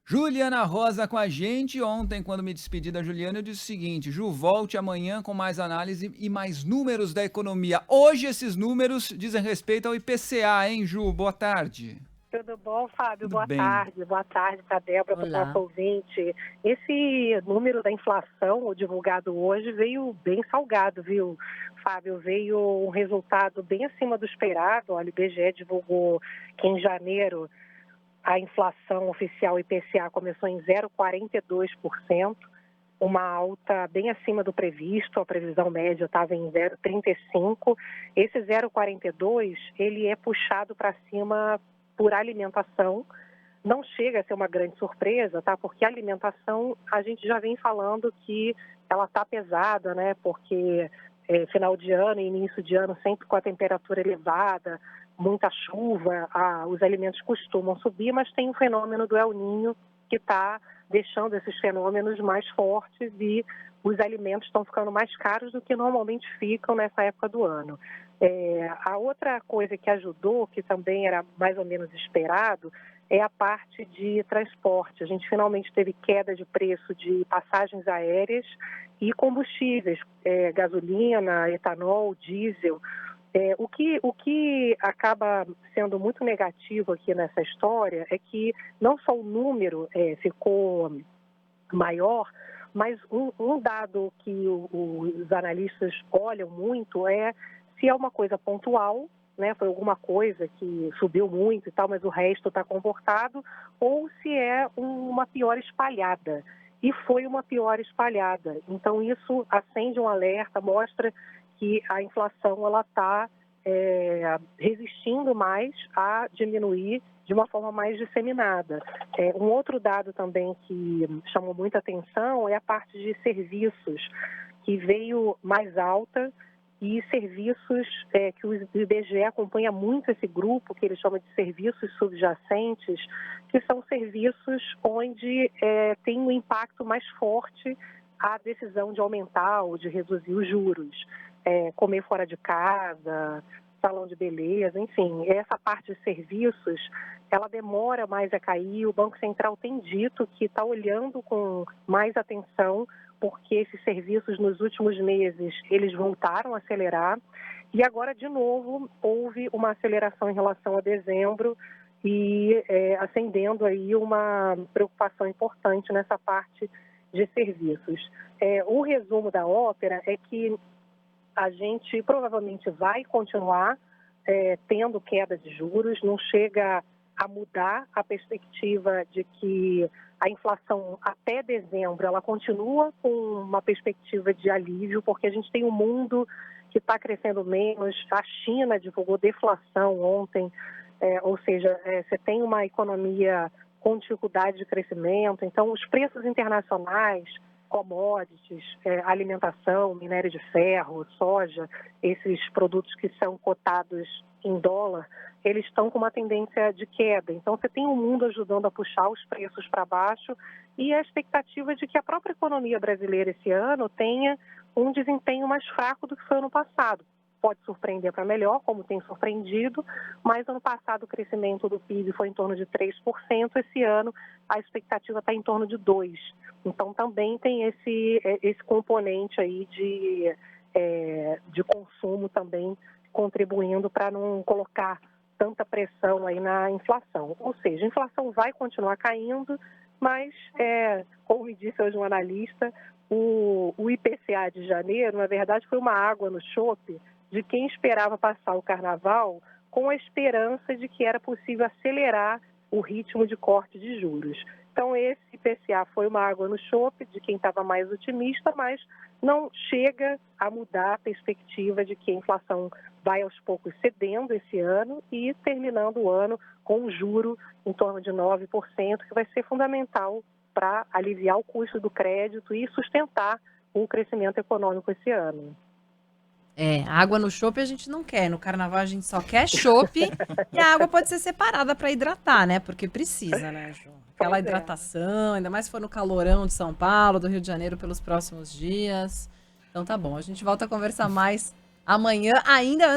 Juliana Rosa com a gente. Ontem, quando me despedi da Juliana, eu disse o seguinte: Ju, volte amanhã com mais análise e mais números da economia. Hoje, esses números dizem respeito ao IPCA, hein, Ju? Boa tarde. Tudo bom, Fábio? Tudo bem. Boa tarde para a Débora, para o nosso Olá. ouvinte. Esse número da inflação, o divulgado hoje, veio bem salgado, viu, Fábio? Veio um resultado bem acima do esperado. Olha, o IBGE divulgou que em janeiro a inflação oficial IPCA começou em 0,42%, uma alta bem acima do previsto, a previsão média estava em 0,35%. Esse 0,42%, ele é puxado para cima por alimentação. Não chega a ser uma grande surpresa, tá? Porque a alimentação, a gente já vem falando que ela está pesada, né? Porque final de ano e início de ano sempre com a temperatura elevada, muita chuva, os alimentos costumam subir, mas tem o fenômeno do El Niño que está deixando esses fenômenos mais fortes e os alimentos estão ficando mais caros do que normalmente ficam nessa época do ano. A outra coisa que ajudou, que também era mais ou menos esperado, é a parte de transporte. A gente finalmente teve queda de preço de passagens aéreas e combustíveis, gasolina, etanol, diesel. O que acaba sendo muito negativo aqui nessa história é que não só o número ficou maior, mas um dado que os analistas olham muito é se é uma coisa pontual, né, foi alguma coisa que subiu muito e tal, mas o resto está comportado, ou se é uma piora espalhada. E foi uma piora espalhada. Então, isso acende um alerta, mostra que a inflação ela está resistindo mais a diminuir de uma forma mais disseminada. Um outro dado também que chamou muita atenção é a parte de serviços, que veio mais alta, e serviços que o IBGE acompanha muito esse grupo, que ele chama de serviços subjacentes, que são serviços onde tem um impacto mais forte a decisão de aumentar ou de reduzir os juros. Comer fora de casa, salão de beleza, enfim, essa parte de serviços, ela demora mais a cair. O Banco Central tem dito que está olhando com mais atenção, porque esses serviços nos últimos meses, eles voltaram a acelerar e agora, de novo, houve uma aceleração em relação a dezembro e acendendo aí uma preocupação importante nessa parte de serviços. O resumo da ópera é que a gente provavelmente vai continuar tendo queda de juros, não chega a mudar a perspectiva de que a inflação até dezembro ela continua com uma perspectiva de alívio, porque a gente tem um mundo que está crescendo menos, a China divulgou deflação ontem, ou seja, você tem uma economia com dificuldade de crescimento, então os preços internacionais, commodities, alimentação, minério de ferro, soja, esses produtos que são cotados em dólar, eles estão com uma tendência de queda. Então, você tem o mundo ajudando a puxar os preços para baixo e a expectativa de que a própria economia brasileira esse ano tenha um desempenho mais fraco do que foi ano passado. Pode surpreender para melhor, como tem surpreendido, mas ano passado o crescimento do PIB foi em torno de 3%, esse ano a expectativa está em torno de 2%. Então também tem esse componente aí de consumo também contribuindo para não colocar tanta pressão aí na inflação. Ou seja, a inflação vai continuar caindo, mas, como me disse hoje um analista, o IPCA de janeiro, na verdade, foi uma água no chope de quem esperava passar o carnaval com a esperança de que era possível acelerar o ritmo de corte de juros. Então, esse IPCA foi uma água no chope de quem estava mais otimista, mas não chega a mudar a perspectiva de que a inflação vai aos poucos cedendo esse ano e terminando o ano com um juro em torno de 9%, que vai ser fundamental para aliviar o custo do crédito e sustentar o crescimento econômico esse ano. Água no chopp a gente não quer. No carnaval a gente só quer chopp e a água pode ser separada para hidratar, né? Porque precisa, né, Ju? Aquela Pois é. hidratação, ainda mais se for no calorão de São Paulo, do Rio de Janeiro pelos próximos dias. Então tá bom, a gente volta a conversar mais amanhã, ainda antes